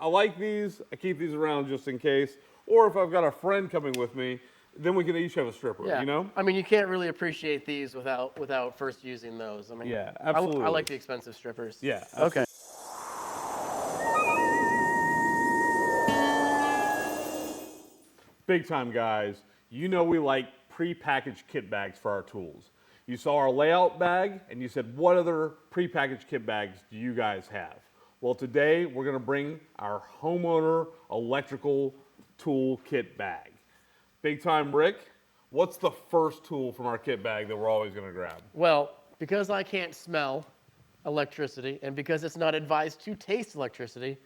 I like these. I keep these around just in case. Or if I've got a friend coming with me, then we can each have a stripper, Yeah. you know? I mean, you can't really appreciate these without first using those. I mean, Yeah, absolutely. I like the expensive strippers. Yeah, Okay. Big time, guys. You know we like pre-packaged kit bags for our tools. You saw our layout bag and you said, what other pre-packaged kit bags do you guys have? Well, today we're going to bring our Homeowner electrical tool kit bag. Big time, Rick, what's the first tool from our kit bag that we're always going to grab? Well, because I can't smell electricity and because it's not advised to taste electricity,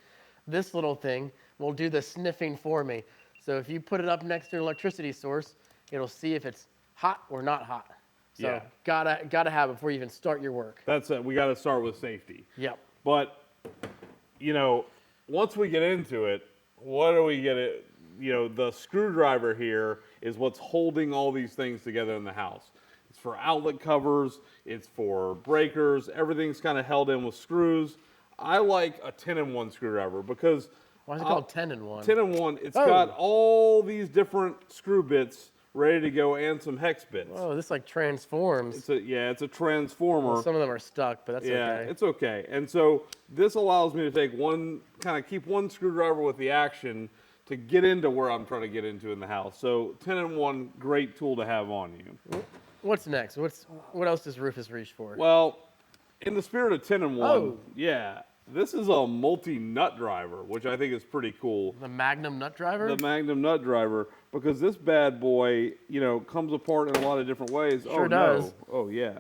this little thing will do the sniffing for me. So if you put it up next to an electricity source, it'll see if it's hot or not hot. So Yeah. gotta have it before you even start your work. That's it. We got to start with safety. Yep. But, you know, once we get into it, what do we get it? You know, the screwdriver here is what's holding all these things together in the house. It's for outlet covers, it's for breakers, everything's kind of held in with screws. I like a 10-in-1 screwdriver because Why is it called 10-in-1? 10-in-1, it's Oh. got all these different screw bits ready to go and some hex bits. Oh, this like transforms. It's a transformer. Well, some of them are stuck, but that's okay. It's okay. And so this allows me to take keep one screwdriver with the action to get into where I'm trying to get into in the house. So 10-in-1, great tool to have on you. What's next? What else does Rufus reach for? Well, in the spirit of 10-in-1, Oh. yeah, this is a multi-nut driver, which I think is pretty cool. The Magnum nut driver? The Magnum nut driver, because this bad boy, you know, comes apart in a lot of different ways. Sure does. No. Oh yeah.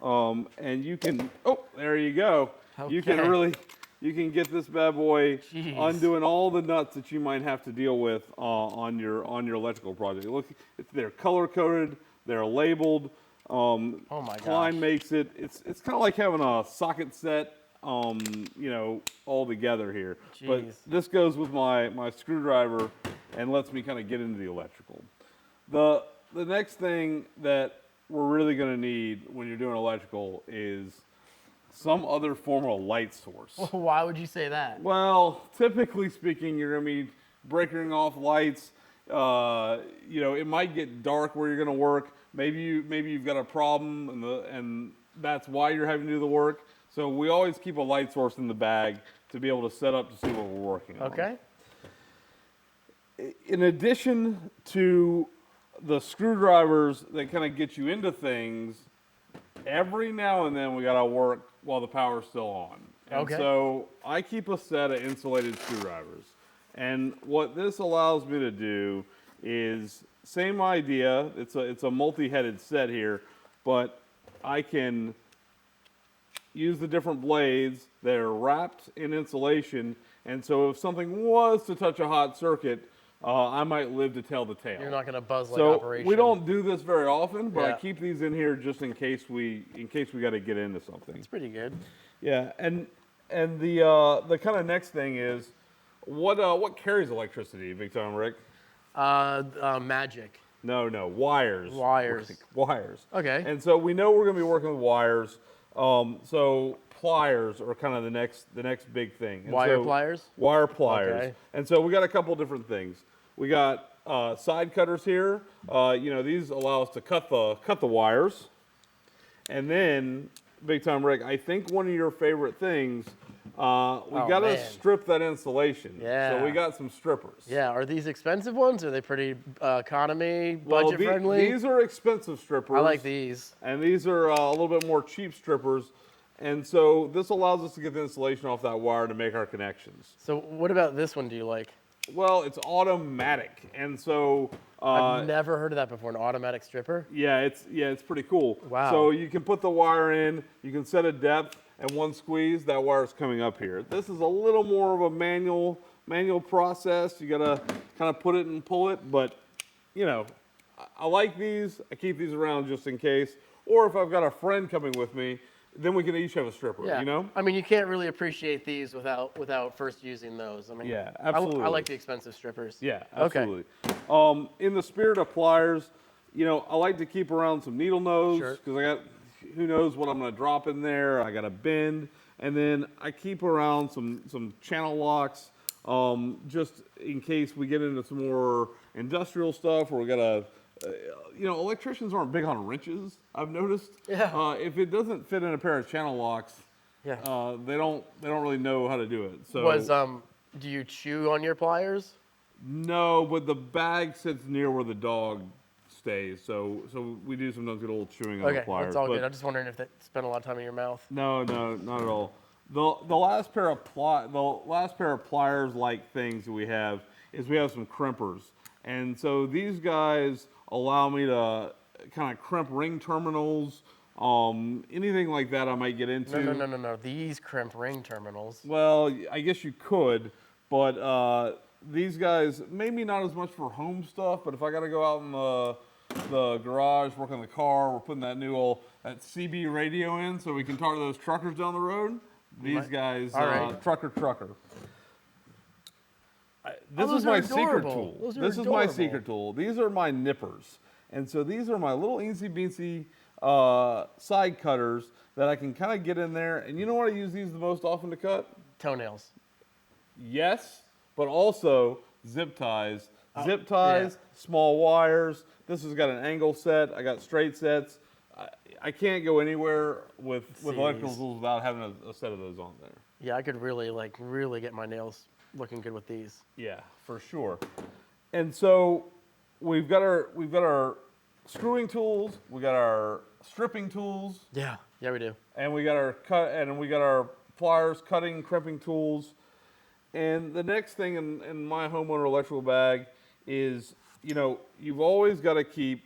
And you can. Oh, there you go. You Okay. you can get this bad boy Jeez. undoing all the nuts that you might have to deal with on your electrical project. Look, they're color coded. They're labeled. Oh my Klein gosh. makes it. It's kind of like having a socket set. You know, all together here. But Jeez. this goes with my screwdriver and lets me kind of get into the electrical. The next thing that we're really going to need when you're doing electrical is some other form of light source. Why would you say that? Well, typically speaking, you're going to be breaking off lights. You know, it might get dark where you're going to work. Maybe you've got a problem and that's why you're having to do the work. So we always keep a light source in the bag to be able to set up to see what we're working on. Okay. In addition to the screwdrivers that kind of get you into things, every now and then we got to work while the power's still on. And Okay. so I keep a set of insulated screwdrivers. And what this allows me to do is same idea. It's a multi-headed set here, but I can use the different blades that are wrapped in insulation, and so if something was to touch a hot circuit, I might live to tell the tale. You're not going to buzz like So operation. we don't do this very often, but I Yeah. keep these in here just in case we got to get into something. It's pretty good. Yeah, and the kind of next thing is what carries electricity, Big Time Rick? Magic. No, wires. Wires. Wires. Okay. And so we know we're going to be working with wires. So pliers are kind of the next big thing. And Wire so- pliers? Wire pliers. Okay. And so we got a couple different things. We got side cutters here. You know, these allow us to cut the wires. And then, Big Time Rick, I think one of your favorite things, we got to man. strip that insulation. Yeah. So we got some strippers. Yeah. Are these expensive ones? Are they pretty economy, Well, budget friendly? these are expensive strippers. I like these. And these are a little bit more cheap strippers. And so this allows us to get the insulation off that wire to make our connections. So what about this one do you like? Well, it's automatic. And so, I've never heard of that before, an automatic stripper. yeah, it's pretty cool. Wow. So you can put the wire in, you can set a depth, and one squeeze, that wire's coming up here. This is a little more of a manual process. You gotta kind of put it and pull it, but you know, I like these. I keep these around just in case. Or if I've got a friend coming with me, then we can each have a stripper, Yeah. you know? I mean, you can't really appreciate these without first using those. I mean, Yeah, absolutely. I like the expensive strippers. Yeah, Okay. absolutely. In the spirit of pliers, you know, I like to keep around some needle nose Sure. because I got, who knows what I'm going to drop in there. I got a bend, and then I keep around some channel locks. just in case we get into some more industrial stuff or we gotta, electricians aren't big on wrenches, I've noticed. Yeah. If it doesn't fit in a pair of channel locks, Yeah. they don't really know how to do it. So Do you chew on your pliers? no, but the bag sits near where the dog stays, so we do sometimes get a little chewing on the Okay, pliers. that's all but good. I'm just wondering if that spent a lot of time in your mouth. no, not at all. The last pair of pliers like things that we have is we have some crimpers, and so these guys allow me to kind of crimp ring terminals, anything like that I might get into. No. These crimp ring terminals. Well, I guess you could, but these guys, maybe not as much for home stuff, but if I got to go out in the garage, work on the car, we're putting that that CB radio in so we can talk to those truckers down the road. These guys, all right. trucker. This those is my are secret adorable. tool. Those are This is my adorable. secret tool. These are my nippers. And so these are my little eensy beensy side cutters that I can kind of get in there. And you know what I use these the most often to cut? Toenails. Yes, but also zip ties. Zip ties, yeah. small wires. This has got an angle set. I got straight sets. I can't go anywhere with electrical tools without having a set of those on there. Yeah, I could really get my nails looking good with these. Yeah, for sure. And so we've got our screwing tools, we got our stripping tools, Yeah, we do. and we got our pliers, cutting, crimping tools. And the next thing in my homeowner electrical bag is, you've always got to keep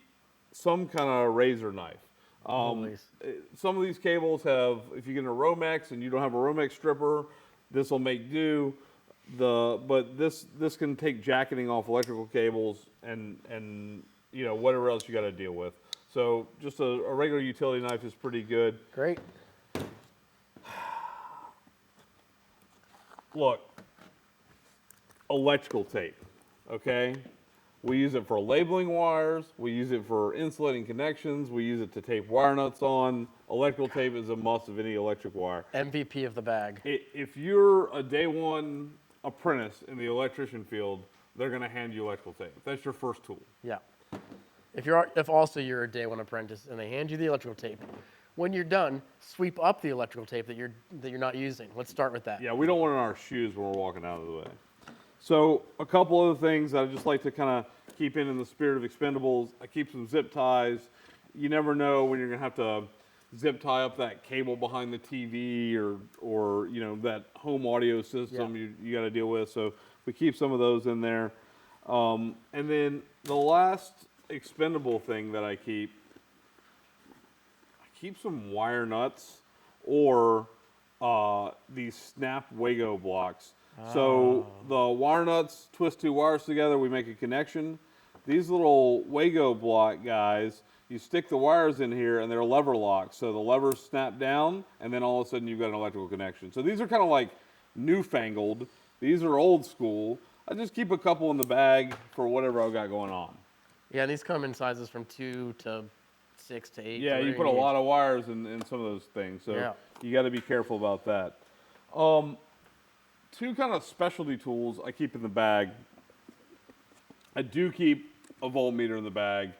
some kind of razor knife. Always. Some of these cables have, if you get a Romex and you don't have a Romex stripper, this will make do. But this can take jacketing off electrical cables and whatever else you got to deal with. So just a regular utility knife is pretty good. Great. Look, electrical tape, okay? We use it for labeling wires. We use it for insulating connections. We use it to tape wire nuts on. Electrical tape is a must of any electric wire. MVP of the bag. If you're a day one apprentice in the electrician field, they're going to hand you electrical tape. That's your first tool. Yeah. If also you're a day one apprentice and they hand you the electrical tape, when you're done, sweep up the electrical tape that you're not using. Let's start with that. Yeah, we don't want it in our shoes when we're walking out of the way. So a couple other things that I just like to kind of keep in the spirit of expendables. I keep some zip ties. You never know when you're going to have to zip tie up that cable behind the TV or that home audio system you got to deal with. So we keep some of those in there. And then the last expendable thing that I keep some wire nuts or these snap Wago blocks. So the wire nuts twist two wires together, we make a connection. These little Wago block guys, you stick the wires in here and they're lever locked. So the levers snap down and then all of a sudden you've got an electrical connection. So these are kind of like newfangled. These are old school. I just keep a couple in the bag for whatever I've got going on. Yeah, these come in sizes from 2 to 6 to 8. Yeah, you put a lot of wires in some of those things. So you got to be careful about that. Two kind of specialty tools I keep in the bag. I do keep a voltmeter in the bag.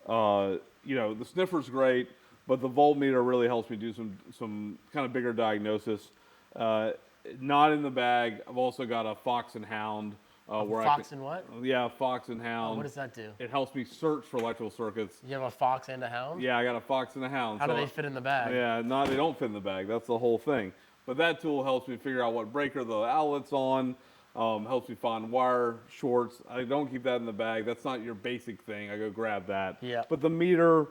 The sniffer's great, but the voltmeter really helps me do some kind of bigger diagnosis. Not in the bag. I've also got a Fox and Hound. Fox and what? Yeah, Fox and Hound. What does that do? It helps me search for electrical circuits. You have a Fox and a Hound? Yeah, I got a Fox and a Hound. How do they fit in the bag? Yeah, they don't fit in the bag. That's the whole thing. But that tool helps me figure out what breaker the outlet's on, helps me find wire shorts. I don't keep that in the bag. That's not your basic thing. I go grab that. Yeah. But the meter,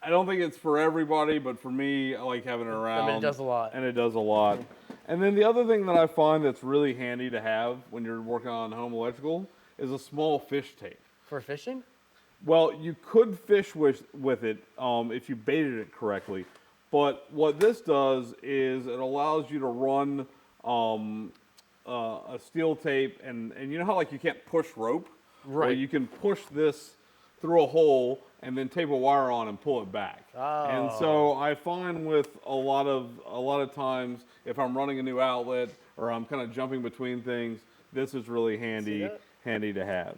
I don't think it's for everybody, but for me, I like having it around. I mean, it does a lot. And it does a lot. And then the other thing that I find that's really handy to have when you're working on home electrical is a small fish tape. For fishing? Well, you could fish with it if you baited it correctly. But what this does is it allows you to run a steel tape, and you know how like you can't push rope? Right. Well, you can push this through a hole and then tape a wire on and pull it back. And so I find with a lot of times if I'm running a new outlet or I'm kind of jumping between things, this is really handy to have.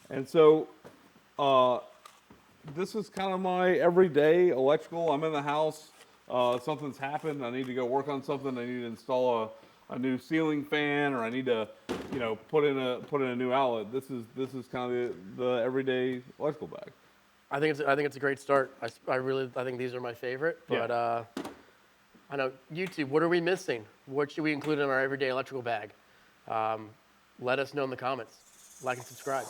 And so this is kind of my everyday electrical. I'm in the house, something's happened, I need to go work on something, I need to install a new ceiling fan, or I need to, put in a new outlet. This is kind of the everyday electrical bag. I think it's a great start. I think these are my favorite. But I know YouTube. What are we missing? What should we include in our everyday electrical bag? Let us know in the comments. Like and subscribe.